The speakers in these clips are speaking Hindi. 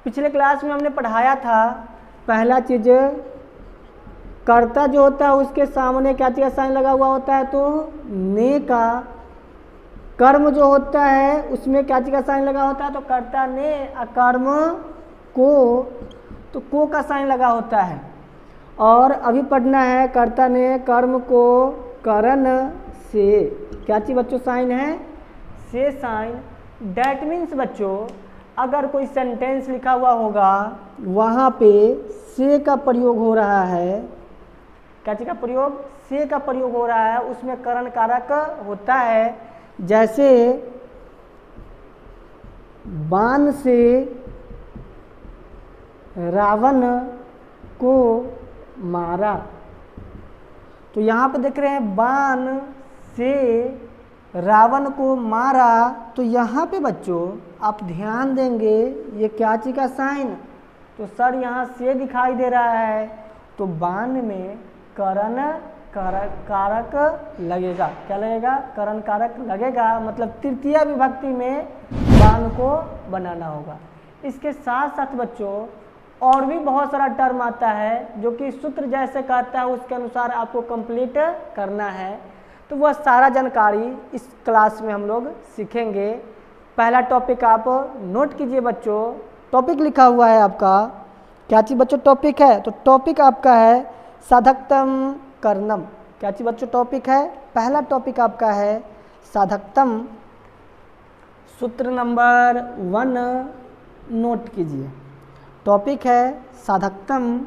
पिछले क्लास में हमने पढ़ाया था, पहला चीज कर्ता जो होता है उसके सामने क्या चीज का साइन लगा हुआ होता है, तो ने का। कर्म जो होता है उसमें क्या चीज का साइन लगा होता है, तो कर्ता ने, कर्म को, तो को का साइन लगा होता है। और अभी पढ़ना है कर्ता ने कर्म को करण से, क्या चीज बच्चों साइन है, से साइन। डैट मीन्स बच्चों अगर कोई सेंटेंस लिखा हुआ होगा वहाँ पे से का प्रयोग हो रहा है, क्या चीज का प्रयोग, से का प्रयोग हो रहा है, उसमें करण कारक होता है। जैसे बाण से रावण को मारा, तो यहाँ पे देख रहे हैं बाण से रावण को मारा, तो यहाँ पे बच्चों आप ध्यान देंगे ये क्या चीज का साइन, तो सर यहाँ से दिखाई दे रहा है, तो बाण में करण कारक लगेगा, क्या लगेगा, करण कारक लगेगा, मतलब तृतीय विभक्ति में बाण को बनाना होगा। इसके साथ साथ बच्चों और भी बहुत सारा टर्म आता है जो कि सूत्र जैसे कहता है उसके अनुसार आपको कंप्लीट करना है, तो वह सारा जानकारी इस क्लास में हम लोग सीखेंगे। पहला टॉपिक आप नोट कीजिए बच्चों, टॉपिक लिखा हुआ है आपका, क्या चीज़ बच्चों टॉपिक है, तो टॉपिक आपका है साधकतम कर्णम। क्या चीज़ बच्चों टॉपिक है, पहला टॉपिक आपका है साधकतम। सूत्र नंबर 1 नोट कीजिए, टॉपिक है साधकतम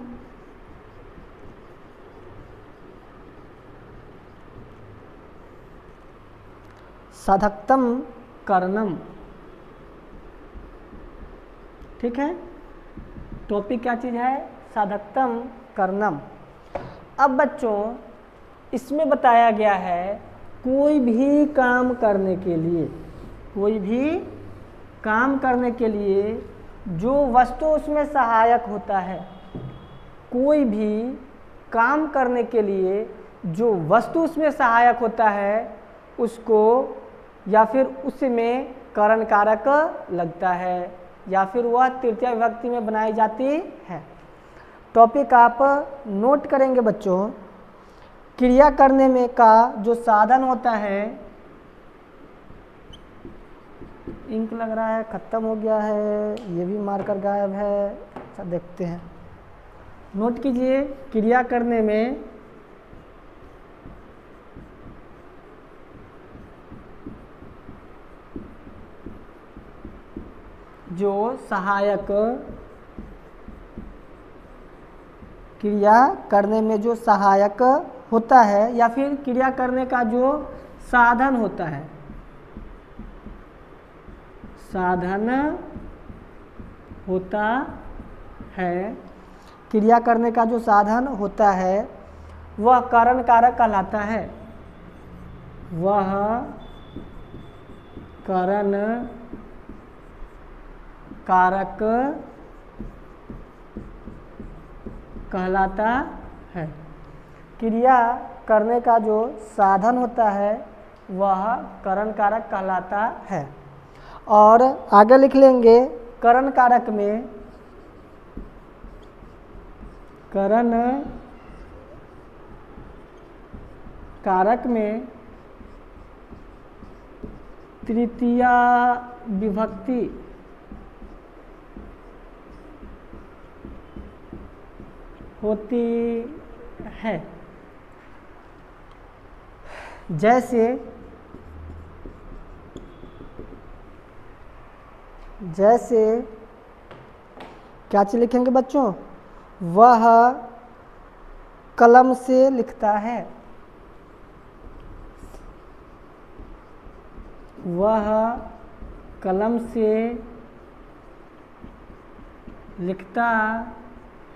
साधकतम कर्णम, ठीक है। टॉपिक क्या चीज़ है, साधकतम कर्णम। अब बच्चों इसमें बताया गया है कोई भी काम करने के लिए, कोई भी काम करने के लिए जो वस्तु उसमें सहायक होता है, कोई भी काम करने के लिए जो वस्तु उसमें सहायक होता है उसको या फिर उसमें करण कारक लगता है या फिर वह तृतीय विभक्ति में बनाई जाती है। टॉपिक आप नोट करेंगे बच्चों, क्रिया करने में का जो साधन होता है, इंक लग रहा है ख़त्म हो गया है, ये भी मार्कर गायब है, अच्छा देखते हैं। नोट कीजिए क्रिया करने में जो सहायक, क्रिया करने में जो सहायक होता है या फिर क्रिया करने का जो साधन होता है, साधन होता है, क्रिया करने का जो साधन होता है वह करण कारक कहलाता है, वह करण कारक कहलाता है। क्रिया करने का जो साधन होता है वह करण कारक कहलाता है। और आगे लिख लेंगे करण कारक में, करण कारक में तृतीया विभक्ति होती है। जैसे जैसे क्या चीज लिखेंगे बच्चों, वह कलम से लिखता है, वह कलम से लिखता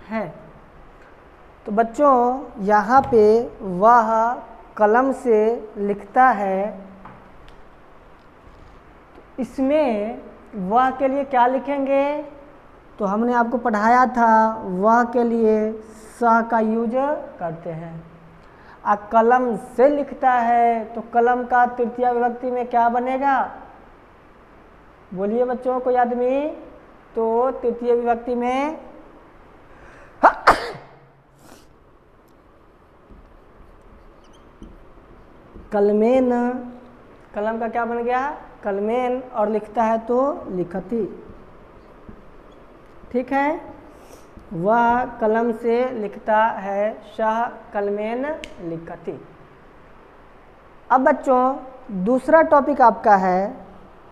है। तो बच्चों यहाँ पे वह कलम से लिखता है, इसमें वह के लिए क्या लिखेंगे, तो हमने आपको पढ़ाया था वह के लिए स का यूज करते हैं। कलम से लिखता है तो कलम का तृतीय विभक्ति में क्या बनेगा, बोलिए बच्चों कोई आदमी, तो तृतीय विभक्ति में कलमेन, कलम का क्या बन गया? कलमेन, और लिखता है तो लिखती। ठीक है, वह कलम से लिखता है, सह कलमेन लिखती। अब बच्चों दूसरा टॉपिक आपका है,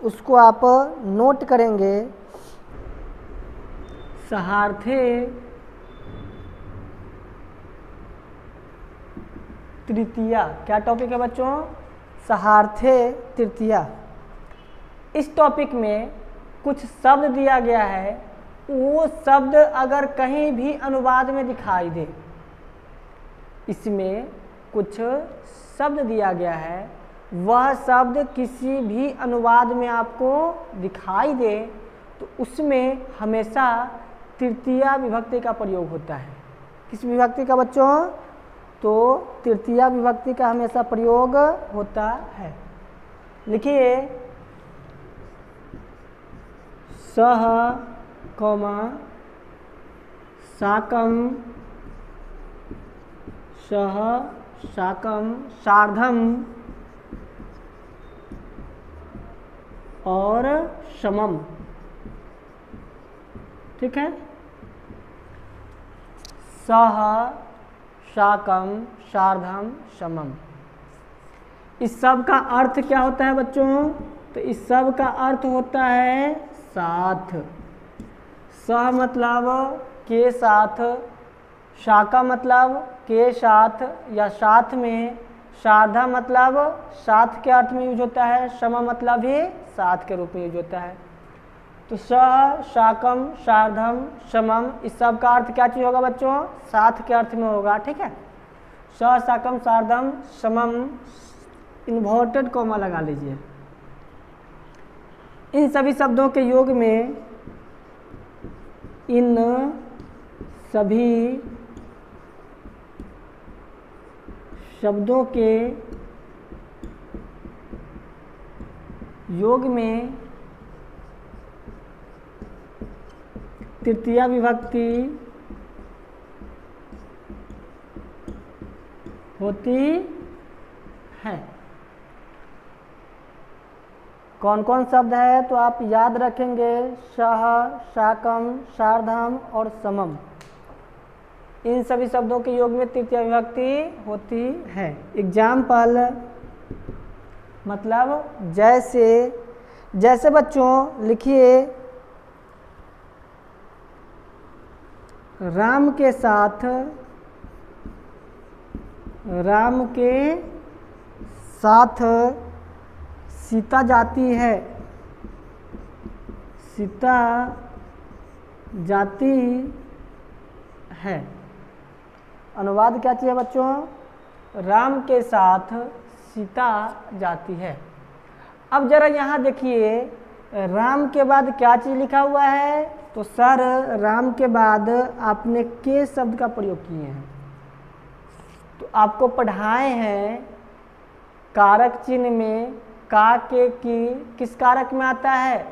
उसको आप नोट करेंगे, सहार्थे तृतीया। क्या टॉपिक है बच्चों? सहार्थे तृतीया। इस टॉपिक में कुछ शब्द दिया गया है, वो शब्द अगर कहीं भी अनुवाद में दिखाई दे, इसमें कुछ शब्द दिया गया है, वह शब्द किसी भी अनुवाद में आपको दिखाई दे तो उसमें हमेशा तृतीया विभक्ति का प्रयोग होता है। किस विभक्ति का बच्चों? तो तृतीया विभक्ति का हमेशा प्रयोग होता है। लिखिए, सह कौमा साकम, सह साकम सार्धम और समम। ठीक है, सह साकम सार्धम समम। इस सब का अर्थ क्या होता है बच्चों? तो इस सब का अर्थ होता है साथ। सह मतलब के साथ, शाका मतलब के साथ या साथ में, सार्धा मतलब साथ के अर्थ में यूज होता है, सम मतलब भी साथ के रूप में यूज होता है। तो सह शाकम सार्धम समम, इस सब का अर्थ क्या चीज़ होगा बच्चों? साथ के अर्थ में होगा। ठीक है, सह शाकम सार्धम समम, इन्वर्टेड कॉमा लगा लीजिए। इन सभी शब्दों के योग में इन सभी शब्दों के योग में तृतीया विभक्ति होती है। कौन कौन शब्द है? तो आप याद रखेंगे, सह शाकम सार्धम और समम। इन सभी शब्दों के योग में तृतीया विभक्ति होती है। एग्जाम्पल मतलब जैसे, जैसे बच्चों लिखिए, राम के साथ, राम के साथ सीता जाती है, सीता जाती है। अनुवाद क्या चाहिए बच्चों? राम के साथ सीता जाती है। अब जरा यहाँ देखिए, राम के बाद क्या चीज़ लिखा हुआ है? तो सर राम के बाद आपने के शब्द का प्रयोग किए हैं। तो आपको पढ़ाए हैं कारक चिन्ह में का के की किस कारक में आता है?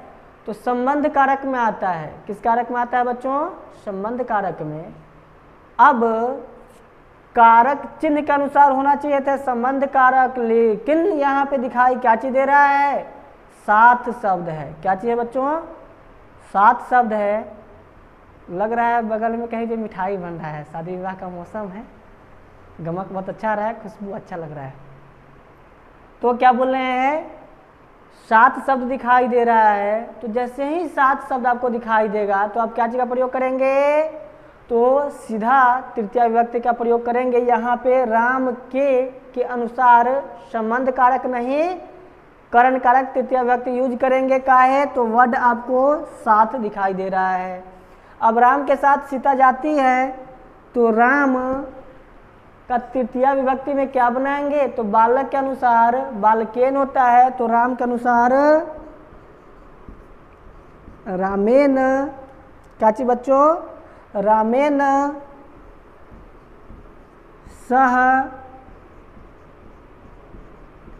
तो संबंध कारक में आता है। किस कारक में आता है बच्चों? संबंध कारक में। अब कारक चिन्ह के अनुसार होना चाहिए था संबंध कारक, लेकिन यहाँ पे दिखाई क्या चीज दे रहा है? सात शब्द है। क्या चीज है बच्चों? सात शब्द है। लग रहा है बगल में कहीं पे मिठाई बन रहा है, शादी विवाह का मौसम है, गमक बहुत अच्छा रहा है, खुशबू अच्छा लग रहा है। तो क्या बोल रहे हैं? सात शब्द दिखाई दे रहा है। तो जैसे ही सात शब्द आपको दिखाई देगा तो आप क्या चीज का प्रयोग करेंगे? तो सीधा तृतीया विभक्ति का प्रयोग करेंगे। यहाँ पे राम के अनुसार संबंध कारक नहीं, करण कारक तृतीया विभक्ति यूज करेंगे। का है? तो वर्ड आपको साथ दिखाई दे रहा है। अब राम के साथ सीता जाती है, तो राम का तृतीया विभक्ति में क्या बनाएंगे? तो बालक के अनुसार बालकेन होता है, तो राम के अनुसार रामेन। क्या चीज बच्चों? रामेन सह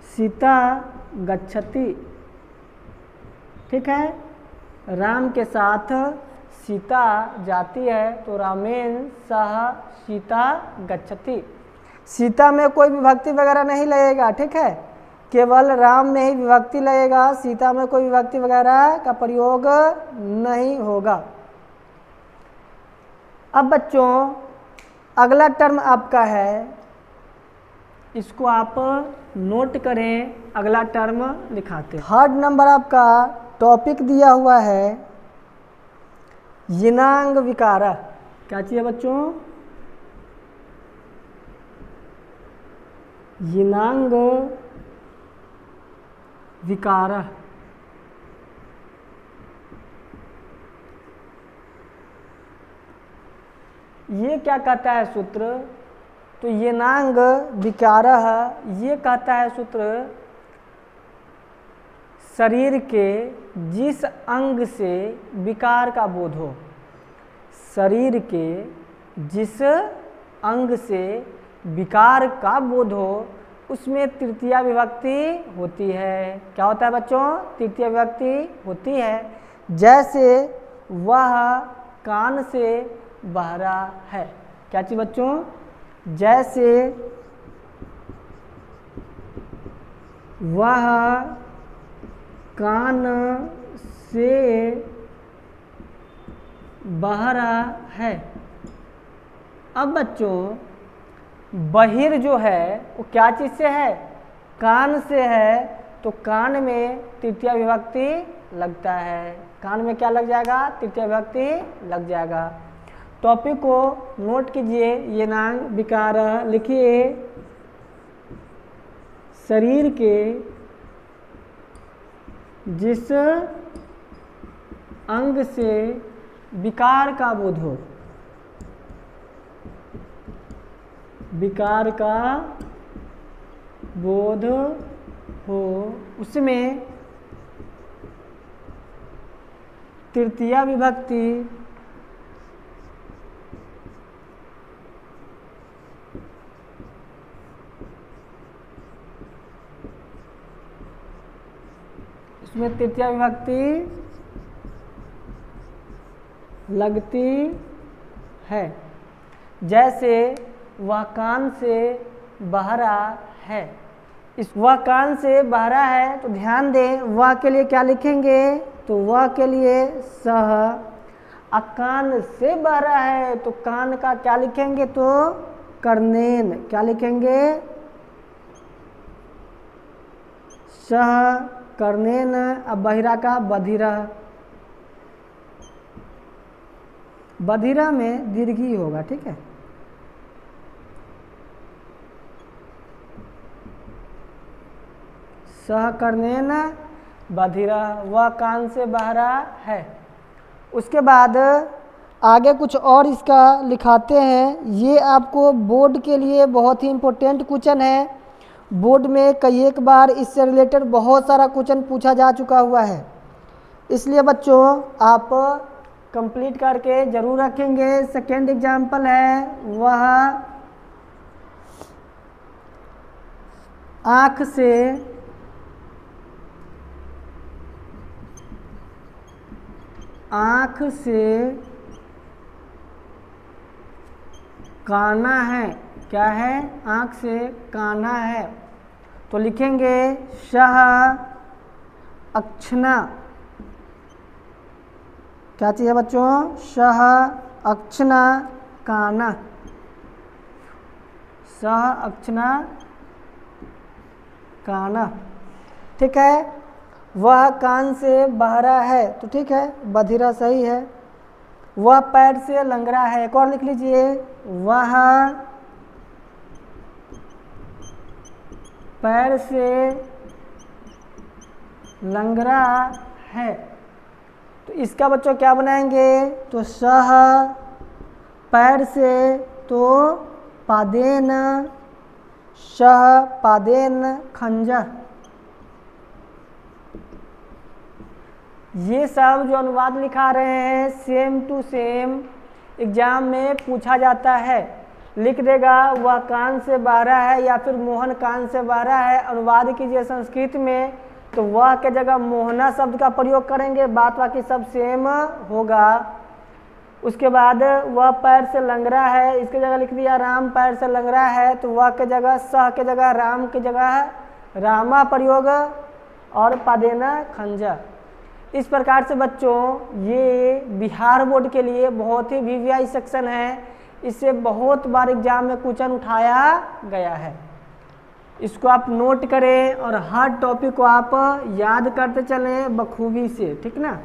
सीता गच्छति। ठीक है, राम के साथ सीता जाती है तो रामेण सह सीता गच्छति। सीता में कोई विभक्ति वगैरह नहीं लगेगा, ठीक है, केवल राम में ही विभक्ति लगेगा, सीता में कोई विभक्ति वगैरह का प्रयोग नहीं होगा। अब बच्चों अगला टर्म आपका है, इसको आप नोट करें, अगला टर्म लिखाते हैं। थर्ड नंबर आपका टॉपिक दिया हुआ है यिनांग विकार। क्या चाहिए बच्चों? यिनांग विकार। ये क्या कहता है सूत्र? तो यिनांग विकार ये कहता है सूत्र शरीर के जिस अंग से विकार का बोध हो, शरीर के जिस अंग से विकार का बोध हो उसमें तृतीया विभक्ति होती है। क्या होता है बच्चों? तृतीया विभक्ति होती है। जैसे वह कान से बहरा है। क्या चीज बच्चों? जैसे वह कान से बहरा है। अब बच्चों बहिर जो है वो क्या चीज से है? कान से है, तो कान में तृतीया विभक्ति लगता है। कान में क्या लग जाएगा? तृतीया विभक्ति लग जाएगा। टॉपिक को नोट कीजिए, यिनांग विकार लिखिए। शरीर के जिस अंग से विकार का बोध हो, विकार का बोध हो उसमें तृतीया विभक्ति इसमें तृतीया विभक्ति लगती है। जैसे वह कान से बहरा है। इस वह कान से बहरा है तो ध्यान दें, वह के लिए क्या लिखेंगे? तो वह के लिए सह। कान से बहरा है तो कान का क्या लिखेंगे? तो कर्णेन। क्या लिखेंगे? सह कर्णेन। अब बहिरा का बधिरा। बधिरा में दीर्घी होगा, ठीक है। सह कर्णेन बधिरा, वह कान से बहरा है। उसके बाद आगे कुछ और इसका लिखाते हैं। ये आपको बोर्ड के लिए बहुत ही इम्पोर्टेंट क्वेश्चन है। बोर्ड में कई एक बार इससे रिलेटेड बहुत सारा क्वेश्चन पूछा जा चुका हुआ है, इसलिए बच्चों आप कंप्लीट करके जरूर रखेंगे। सेकेंड एग्जाम्पल है, वह आँख से काना है। क्या है? आँख से काना है, तो लिखेंगे शह अक्षना। क्या चाहिए बच्चों? शह अक्षना काना। सह अक्षना काना, ठीक है। वह कान से बहरा है, तो ठीक है, बधिरा सही है। वह पैर से लंगड़ा है। एक और लिख लीजिए, वह पैर से लंगड़ा है, तो इसका बच्चों क्या बनाएंगे? तो सह पैर से, तो पादेन, सह पादेन खंजर। ये सब जो अनुवाद लिखा रहे हैं सेम टू सेम एग्जाम में पूछा जाता है। लिख देगा वह कान से बहरा है या फिर मोहन कान से बहरा है, अनुवाद कीजिए संस्कृत में, तो वह के जगह मोहना शब्द का प्रयोग करेंगे, बात बाकी सब सेम होगा। उसके बाद वह पैर से लंगड़ा है, इसके जगह लिख दिया राम पैर से लंगड़ा है, तो वह के जगह सह के जगह राम की जगह रामा प्रयोग और पादेना खंजा। इस प्रकार से बच्चों ये बिहार बोर्ड के लिए बहुत ही वीवीआई सेक्शन है, इससे बहुत बार एग्जाम में क्वेश्चन उठाया गया है। इसको आप नोट करें और हर टॉपिक को आप याद करते चलें बखूबी से, ठीक ना।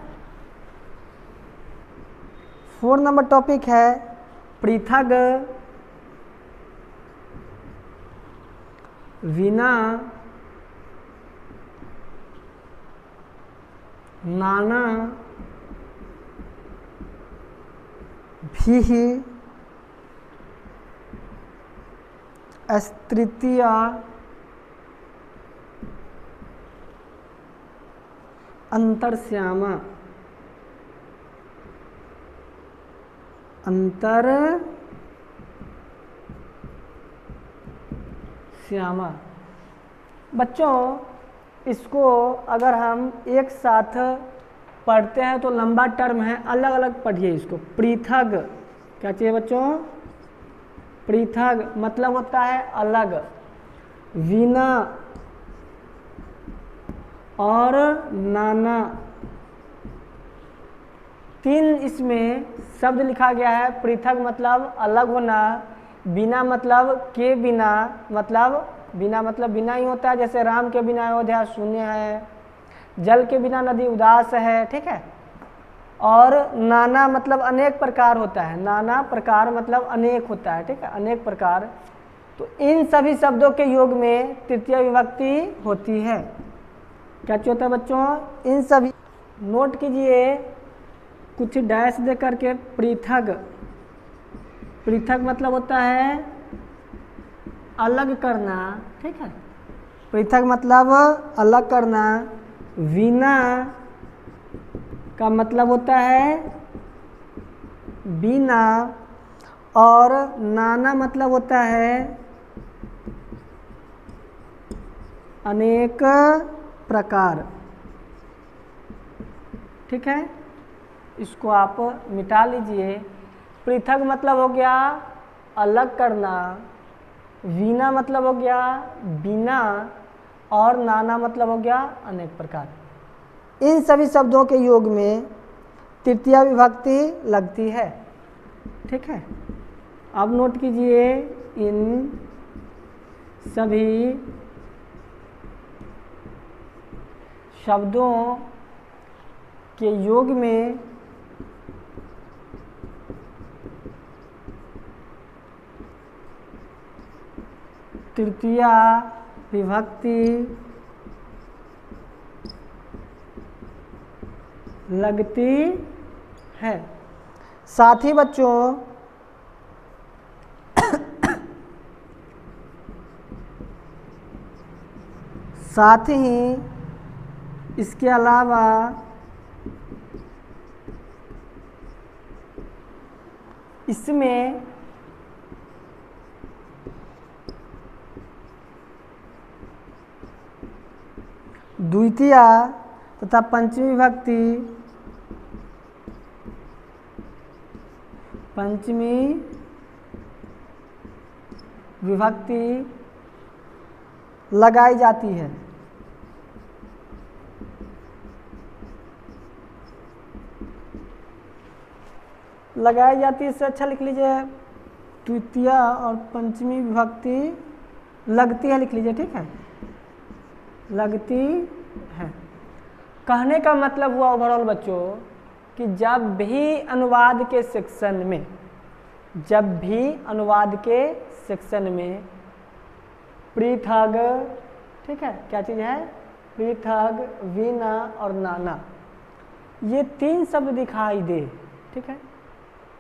4 नंबर टॉपिक है पृथक विना नाना भी तृतीय अंतरश्यामा बच्चों इसको अगर हम एक साथ पढ़ते हैं तो लंबा टर्म है, अलग अलग पढ़िए इसको। पृथक क्या चाहिए बच्चों? पृथक मतलब होता है अलग, विना और नाना, 3 इसमें शब्द लिखा गया है। पृथक मतलब अलग होना, बिना मतलब के बिना, मतलब बिना मतलब बिना ही होता है, जैसे राम के बिना अयोध्या शून्य है, जल के बिना नदी उदास है, ठीक है। और नाना मतलब अनेक प्रकार होता है, नाना प्रकार मतलब अनेक होता है, ठीक है, अनेक प्रकार। तो इन सभी शब्दों के योग में तृतीय विभक्ति होती है। क्या होता है बच्चों? इन सभी नोट कीजिए कुछ डैश दे करके। पृथक, पृथक मतलब होता है अलग करना, ठीक है। पृथक मतलब अलग करना। विना का मतलब होता है बिना, और नाना मतलब होता है अनेक प्रकार, ठीक है। इसको आप मिटा लीजिए। पृथक मतलब हो गया अलग करना, विना मतलब हो गया बिना, और नाना मतलब हो गया अनेक प्रकार। इन सभी शब्दों के योग में तृतीया विभक्ति लगती है, ठीक है। अब नोट कीजिए इन सभी शब्दों के योग में तृतीया विभक्ति लगती है। साथ ही बच्चों साथ ही इसके अलावा इसमें द्वितीया तथा पंचमी विभक्ति, पंचमी विभक्ति लगाई जाती है। लगाई जाती है, इससे अच्छा लिख लीजिए द्वितीया और पंचमी विभक्ति लगती है, लिख लीजिए, ठीक है, लगती है। कहने का मतलब हुआ ओवरऑल बच्चों कि जब भी अनुवाद के सेक्शन में, जब भी अनुवाद के सेक्शन में पृथक, ठीक है, क्या चीज़ है? पृथक, विना और नाना, ये 3 शब्द दिखाई दे, ठीक है,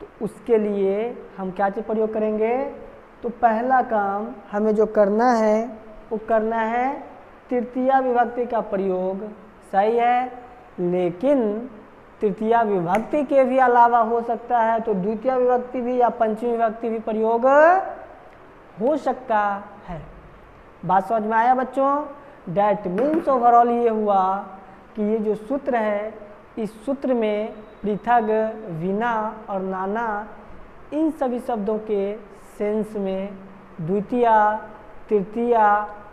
तो उसके लिए हम क्या चीज़ प्रयोग करेंगे? तो पहला काम हमें जो करना है वो करना है तृतीया विभक्ति का प्रयोग, सही है। लेकिन तृतीया विभक्ति के भी अलावा हो सकता है तो द्वितीय विभक्ति भी या पंचमी विभक्ति भी प्रयोग हो सकता है। बात समझ में आया बच्चों? डैट मीन्स ओवरऑल ये हुआ कि ये जो सूत्र है, इस सूत्र में पृथक, विना और नाना इन सभी शब्दों के सेंस में द्वितीया, तृतीया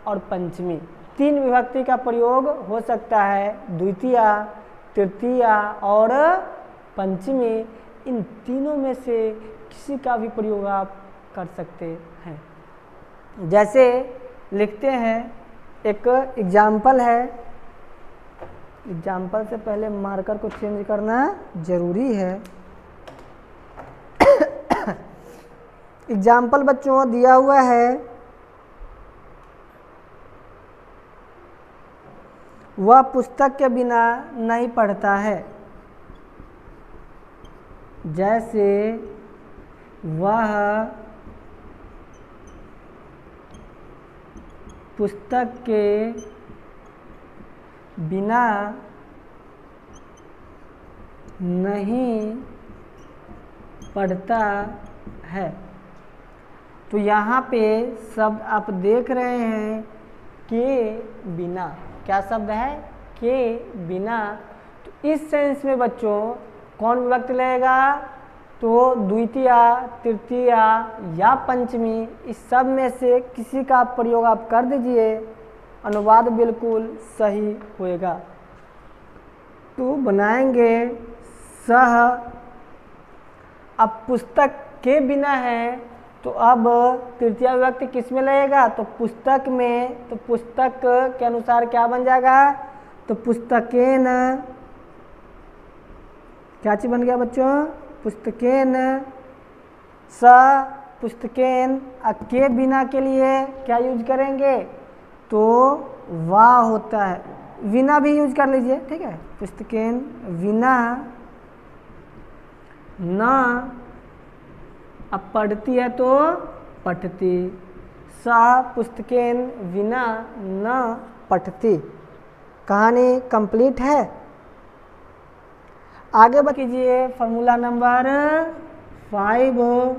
और पंचमी 3 विभक्ति का प्रयोग हो सकता है। द्वितीया, तृतीया और पंचमी, इन तीनों में से किसी का भी प्रयोग आप कर सकते हैं। जैसे लिखते हैं, एक एग्जाम्पल है, एग्जाम्पल से पहले मार्कर को चेंज करना जरूरी है। एग्जाम्पल बच्चों दिया हुआ है, वह पुस्तक के बिना नहीं पढ़ता है। जैसे वह पुस्तक के बिना नहीं पढ़ता है। तो यहाँ पे शब्द आप देख रहे हैं के बिना, क्या शब्द है? के बिना। तो इस सेंस में बच्चों कौन विभक्ति लगेगा? तो द्वितीया, तृतीया या पंचमी, इस सब में से किसी का प्रयोग आप कर दीजिए, अनुवाद बिल्कुल सही होएगा। तो बनाएंगे सह, अब पुस्तक के बिना है तो अब तृतीया विभक्ति किस में लगेगा? तो पुस्तक में। तो पुस्तक के अनुसार क्या बन जाएगा? तो पुस्तकेन, क्या चीज बन गया बच्चों? पुस्तकेन, स पुस्तकेन। के बिना के लिए क्या यूज करेंगे? तो वाह होता है, विना भी यूज कर लीजिए, ठीक है। पुस्तकेन विना न, अब पढ़ती है तो पठती। सा पुस्तकेन विना न पठती। कहानी कंप्लीट है। आगे बढ़ कीजिए, फॉर्मूला नंबर 5।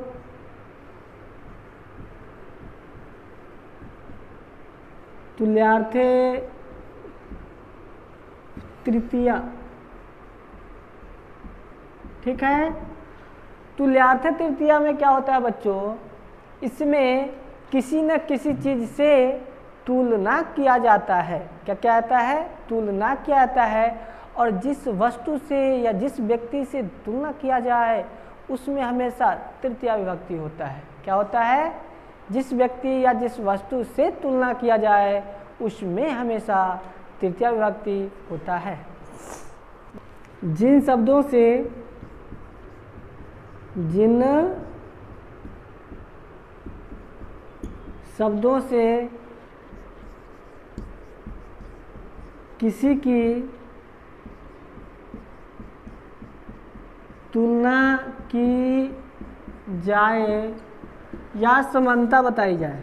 तुल्यार्थे तृतीया, ठीक है। तुल्यार्थ तृतीया में क्या होता है बच्चों? इसमें किसी न किसी चीज से तुलना किया जाता है। क्या क्या आता है? तुलना किया जाता है। और जिस वस्तु से या जिस व्यक्ति से तुलना किया जाए उसमें हमेशा तृतीया विभक्ति होता है। क्या होता है? जिस व्यक्ति या जिस वस्तु से तुलना किया जाए उसमें हमेशा तृतीया विभक्ति होता है। जिन शब्दों से किसी की तुलना की जाए या समानता बताई जाए,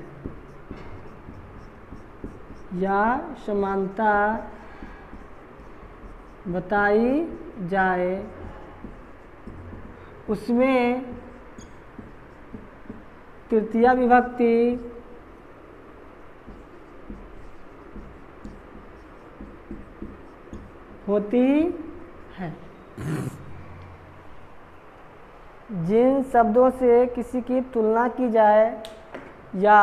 या समानता बताई जाए, उसमें तृतीया विभक्ति होती है। जिन शब्दों से किसी की तुलना की जाए या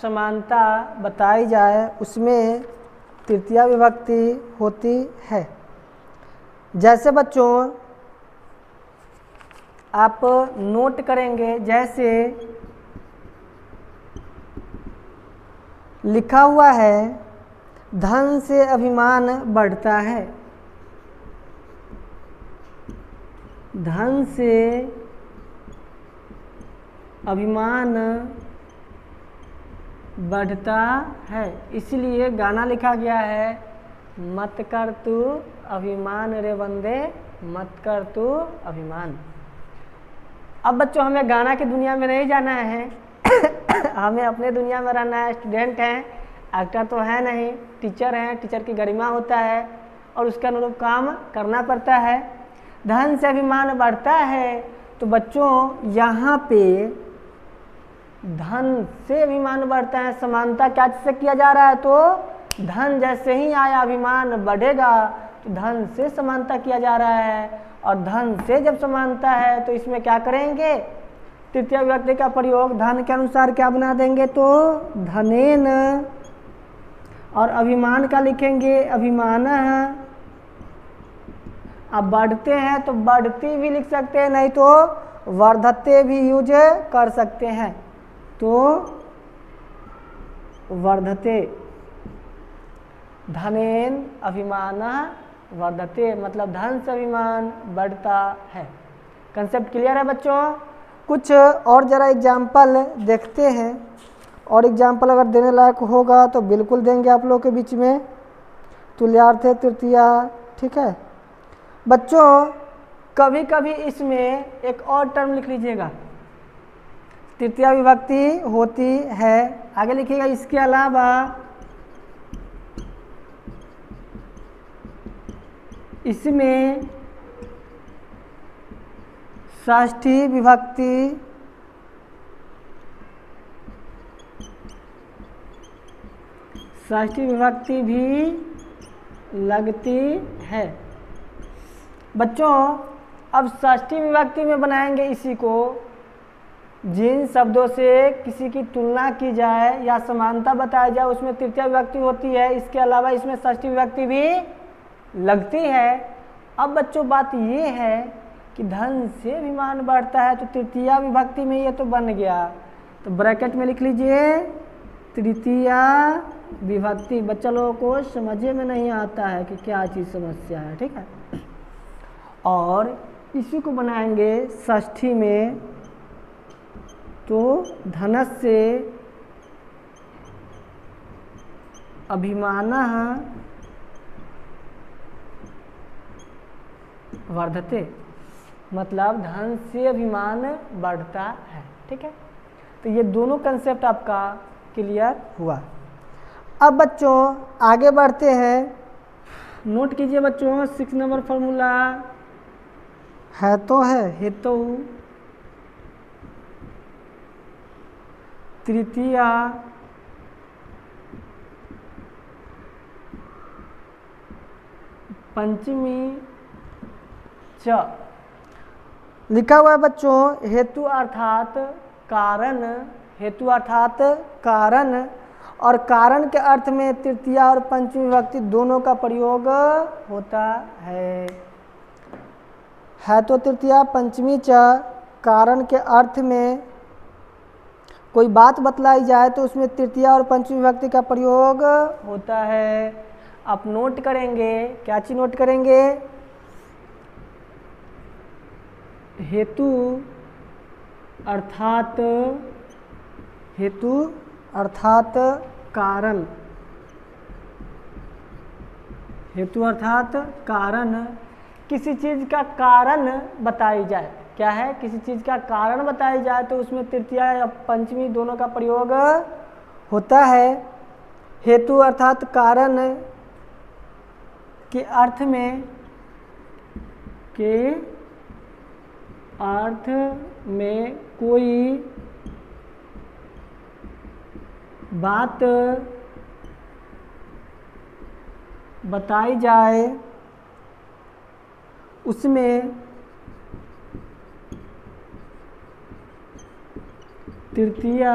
समानता बताई जाए उसमें तृतीया विभक्ति होती है। जैसे बच्चों आप नोट करेंगे, जैसे लिखा हुआ है धन से अभिमान बढ़ता है। धन से अभिमान बढ़ता है, इसलिए गाना लिखा गया है, मत कर तू अभिमान रे बंदे, मत कर तू अभिमान। अब बच्चों हमें गाना की दुनिया में नहीं जाना है हमें अपने दुनिया में रहना है। स्टूडेंट हैं, एक्टर तो है नहीं, टीचर हैं, टीचर की गरिमा होता है और उसके अनुरूप काम करना पड़ता है। धन से अभिमान बढ़ता है, तो बच्चों यहाँ पे धन से अभिमान बढ़ता है, समानता क्या से किया जा रहा है? तो धन जैसे ही आया अभिमान बढ़ेगा, तो धन से समानता किया जा रहा है, और धन से जब समानता है तो इसमें क्या करेंगे, तृतीय विभक्ति का प्रयोग धन के अनुसार क्या बना देंगे, तो धनेन, और अभिमान का लिखेंगे अभिमानः। अब बढ़ते हैं तो बढ़ती भी लिख सकते हैं, नहीं तो वर्धते भी यूज कर सकते हैं, तो वर्धते, धनेन अभिमानः वर्धते, मतलब धन से अभिमान बढ़ता है। कंसेप्ट क्लियर है बच्चों? कुछ और जरा एग्जाम्पल देखते हैं, और एग्जाम्पल अगर देने लायक होगा तो बिल्कुल देंगे आप लोग के बीच में। तुल्यार्थ तृतीया, ठीक है बच्चों। कभी कभी इसमें एक और टर्म लिख लीजिएगा, तृतीया विभक्ति होती है, आगे लिखिएगा इसके अलावा इसमें षष्ठी विभक्ति भी लगती है। बच्चों अब षष्ठी विभक्ति में बनाएंगे इसी को, जिन शब्दों से किसी की तुलना की जाए या समानता बताई जाए उसमें तृतीया विभक्ति होती है, इसके अलावा इसमें षष्ठी विभक्ति भी लगती है। अब बच्चों बात ये है कि धन से अभिमान बढ़ता है, तो तृतीया विभक्ति में ये तो बन गया, तो ब्रैकेट में लिख लीजिए तृतीया विभक्ति। बच्चा लोगों को समझे में नहीं आता है कि क्या चीज़ समस्या है, ठीक है। और इसी को बनाएंगे षष्ठी में, तो धनस्य अभिमानः वर्धते, मतलब धन से अभिमान बढ़ता है, ठीक है। तो ये दोनों कंसेप्ट आपका क्लियर हुआ। अब बच्चों आगे बढ़ते हैं, नोट कीजिए बच्चों 6 नंबर फॉर्मूला है तो है हेतु तृतीया पंचमी च, लिखा हुआ है बच्चों हेतु अर्थात कारण, हेतु अर्थात कारण, और कारण के अर्थ में तृतीया और पंचमी विभक्ति दोनों का प्रयोग होता है तो तृतीया पंचमी च, कारण के अर्थ में कोई बात बतलाई जाए तो उसमें तृतीया और पंचमी विभक्ति का प्रयोग होता है। आप नोट करेंगे, क्या चीज नोट करेंगे, हेतु अर्थात कारण, हेतु अर्थात कारण, किसी चीज का कारण बताई जाए, क्या है, किसी चीज का कारण बताई जाए तो उसमें तृतीया या पंचमी दोनों का प्रयोग होता है। हेतु अर्थात कारण के अर्थ में कोई बात बताई जाए उसमें तृतीया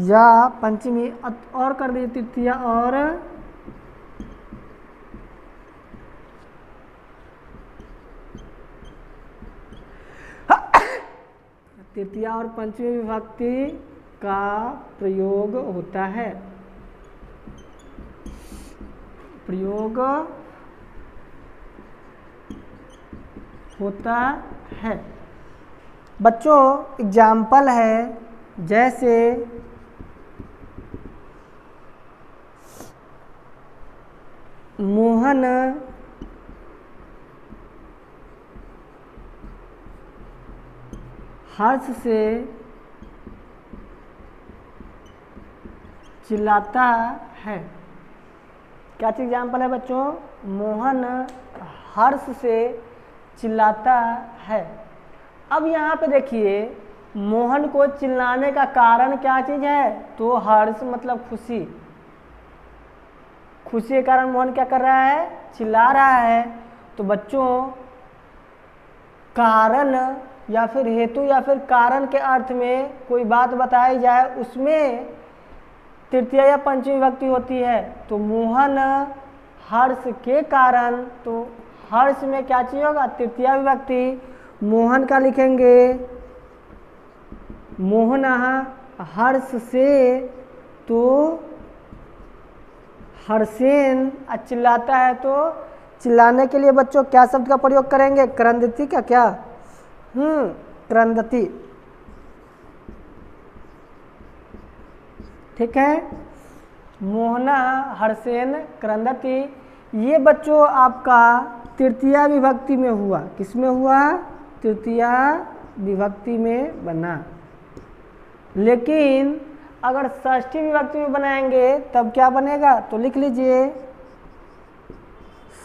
या पंचमी, और कर दीजिए तृतीया और पंचमी विभक्ति का प्रयोग होता है, बच्चों एग्जाम्पल है, जैसे मोहन हर्ष से चिल्लाता है। क्या चीज एग्जाम्पल है बच्चों, मोहन हर्ष से चिल्लाता है। अब यहाँ पे देखिए मोहन को चिल्लाने का कारण क्या चीज है, तो हर्ष मतलब खुशी, खुशी के कारण मोहन क्या कर रहा है, चिल्ला रहा है। तो बच्चों कारण या फिर हेतु या फिर कारण के अर्थ में कोई बात बताई जाए उसमें तृतीय या पंचमी विभक्ति होती है। तो मोहन हर्ष के कारण, तो हर्ष में क्या चाहिए होगा, तृतीय विभक्ति। मोहन का लिखेंगे मोहनः हर्ष से, तो हर्षेन। चिल्लाता है तो चिल्लाने के लिए बच्चों क्या शब्द का प्रयोग करेंगे, क्रंदती का, क्या क्रंदती। ठीक है, मोहनः हर्षेन क्रंदती। ये बच्चों आपका तृतीय विभक्ति में हुआ। किस में हुआ, तृतीय विभक्ति में बना। लेकिन अगर षष्ठी विभक्ति में बनाएंगे तब क्या बनेगा, तो लिख लीजिए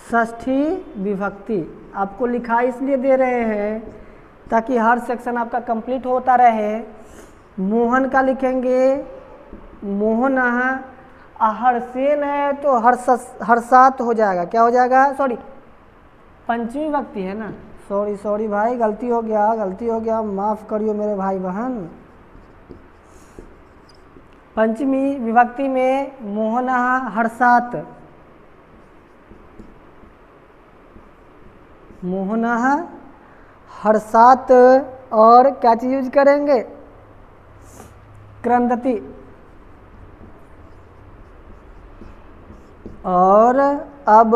षष्ठी विभक्ति। आपको लिखा इसलिए दे रहे हैं ताकि हर सेक्शन आपका कंप्लीट होता रहे। मोहन का लिखेंगे मोहनः, हर्षेन है तो हर्षात हो जाएगा, क्या हो जाएगा, सॉरी पंचमी विभक्ति है ना, सॉरी भाई, गलती हो गया, माफ़ करियो मेरे भाई बहन। पंचमी विभक्ति में मोहनः हर्षात, मोहनः हर्षात, और क्या चीज यूज करेंगे, क्रंदती। और अब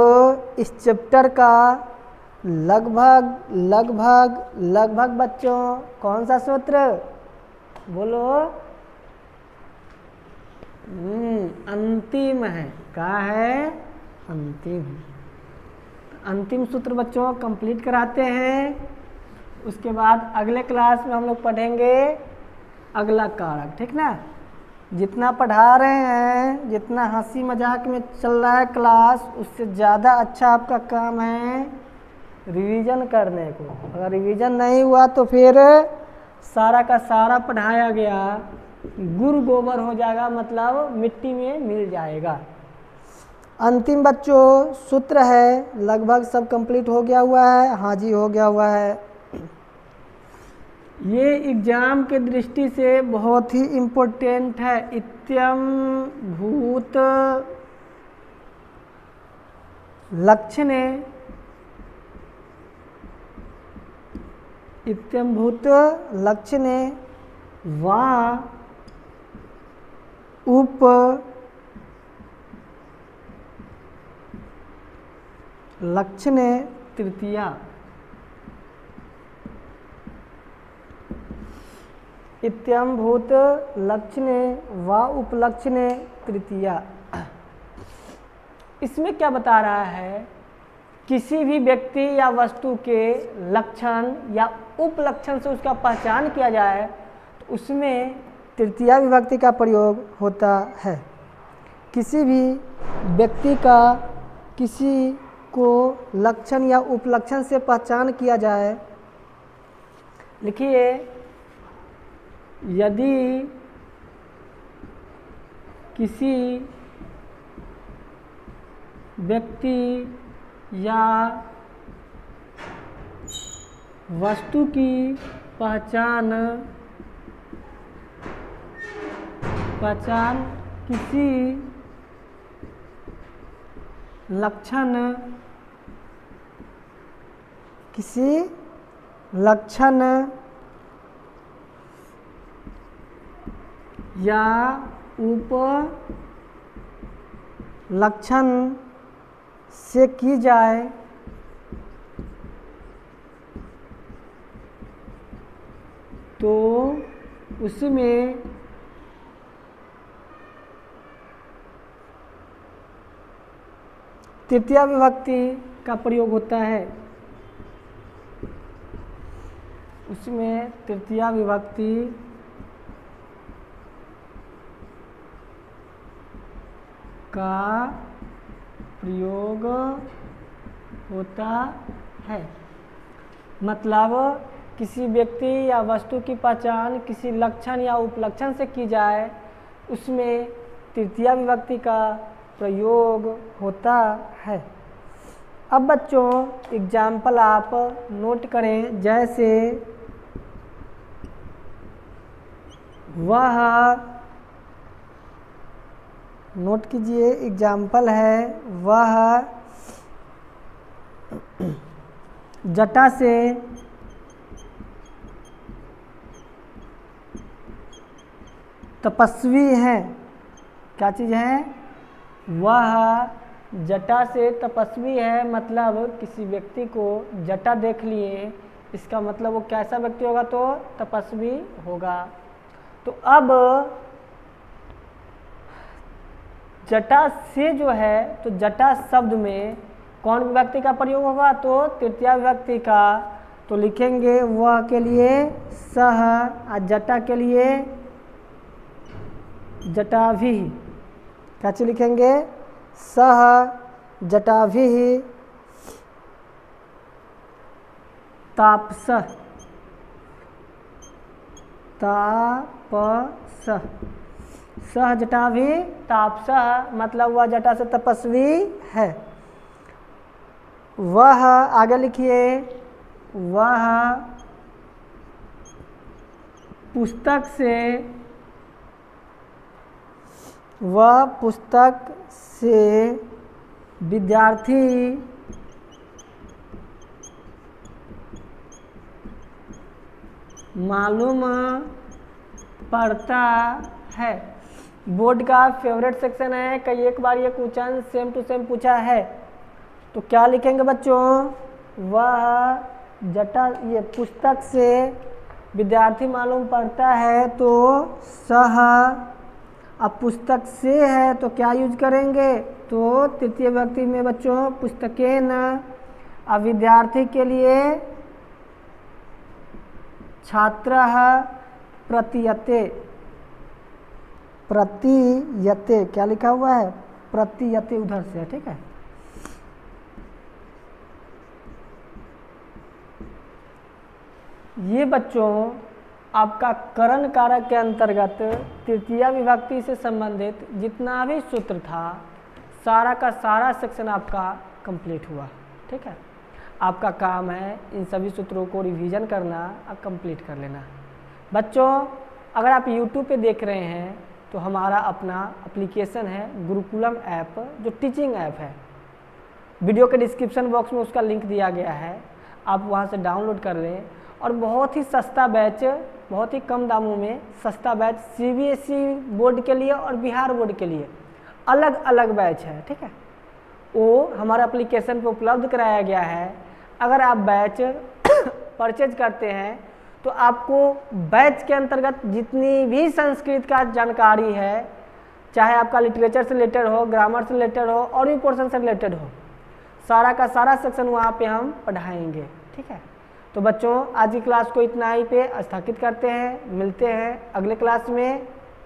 इस चैप्टर का लगभग बच्चों कौन सा सूत्र, बोलो, अंतिम है। क्या है, अंतिम सूत्र बच्चों कंप्लीट कराते हैं। उसके बाद अगले क्लास में हम लोग पढ़ेंगे अगला कारक। ठीक ना, जितना पढ़ा रहे हैं, जितना हंसी मजाक में चल रहा है क्लास, उससे ज़्यादा अच्छा आपका काम है रिवीजन करने को। अगर रिवीजन नहीं हुआ तो फिर सारा का सारा पढ़ाया गया गुरु गोबर हो जाएगा, मतलब मिट्टी में मिल जाएगा। अंतिम बच्चों सूत्र है, लगभग सब कंप्लीट हो गया हुआ है, हाँ जी हो गया हुआ है। ये एग्जाम के दृष्टि से बहुत ही इम्पोर्टेंट है। इत्यम भूत लक्षणे, इत्यम भूत लक्षणे वा उप लक्षणे तृतीया, इत्यम भूत लक्षणे वा उपलक्षणे तृतीया। इसमें क्या बता रहा है, किसी भी व्यक्ति या वस्तु के लक्षण या उपलक्षण से उसका पहचान किया जाए तो उसमें तृतीया विभक्ति का प्रयोग होता है। किसी भी व्यक्ति का किसी को लक्षण या उपलक्षण से पहचान किया जाए, लिखिए, यदि किसी व्यक्ति या वस्तु की पहचान किसी लक्षण या उपलक्षण से की जाए तो उसमें तृतीया विभक्ति का प्रयोग होता है। उसमें तृतीया विभक्ति का प्रयोग होता है। मतलब किसी व्यक्ति या वस्तु की पहचान किसी लक्षण या उपलक्षण से की जाए, उसमें तृतीया विभक्ति का प्रयोग होता है। अब बच्चों एग्जाम्पल आप नोट करें, जैसे वह, नोट कीजिए एग्जाम्पल है, वह जटा से तपस्वी है। क्या चीज़ है? वह जटा से तपस्वी है, मतलब किसी व्यक्ति को जटा देख लिए, इसका मतलब वो कैसा व्यक्ति होगा? तो तपस्वी होगा। तो अब जटा से जो है, तो जटा शब्द में कौन विभक्ति का प्रयोग होगा? तो तृतीया विभक्ति का। तो लिखेंगे वह के लिए सह और जटा के लिए जटाभि। क्या चीज लिखेंगे? सह जटाभि तापसः। तापसः, सह जटाभि तापसः, मतलब वह जटा से तपस्वी है। वह, आगे लिखिए, वह पुस्तक से, वह पुस्तक से विद्यार्थी मालूम पड़ता है। बोर्ड का फेवरेट सेक्शन है, कई एक बार ये क्वेश्चन सेम टू सेम पूछा है। तो क्या लिखेंगे बच्चों? वह जटा, ये पुस्तक से विद्यार्थी मालूम पड़ता है, तो सह। अब पुस्तक से है तो क्या यूज करेंगे? तो तृतीय विभक्ति में बच्चों पुस्तकेन। अब विद्यार्थी के लिए छात्रः प्रतीयते। प्रतीयते क्या लिखा हुआ है? प्रतीयते उधर से है, ठीक है। ये बच्चों आपका करण कारक के अंतर्गत तृतीया विभक्ति से संबंधित जितना भी सूत्र था, सारा का सारा सेक्शन आपका कंप्लीट हुआ, ठीक है। आपका काम है इन सभी सूत्रों को रिवीजन करना और कंप्लीट कर लेना। बच्चों अगर आप YouTube पे देख रहे हैं तो हमारा अपना एप्लीकेशन है गुरुकुलम ऐप, जो टीचिंग ऐप है। वीडियो के डिस्क्रिप्शन बॉक्स में उसका लिंक दिया गया है, आप वहाँ से डाउनलोड कर लें। और बहुत ही सस्ता बैच, बहुत ही कम दामों में सस्ता बैच CBSE बोर्ड के लिए और बिहार बोर्ड के लिए अलग अलग बैच है, ठीक है। वो हमारा एप्लीकेशन पे उपलब्ध कराया गया है। अगर आप बैच परचेज करते हैं तो आपको बैच के अंतर्गत जितनी भी संस्कृत का जानकारी है, चाहे आपका लिटरेचर से रिलेटेड हो, ग्रामर से रिलेटेड हो और भी पोर्शन से रिलेटेड हो, सारा का सारा सेक्शन वहाँ पे हम पढ़ाएंगे, ठीक है। तो बच्चों आज की क्लास को इतना ही पे स्थगित करते हैं, मिलते हैं अगले क्लास में।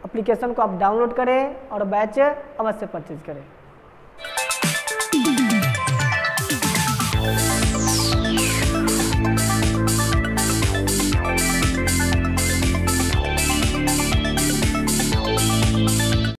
एप्लीकेशन को आप डाउनलोड करें और बैच अवश्य परचेज करें।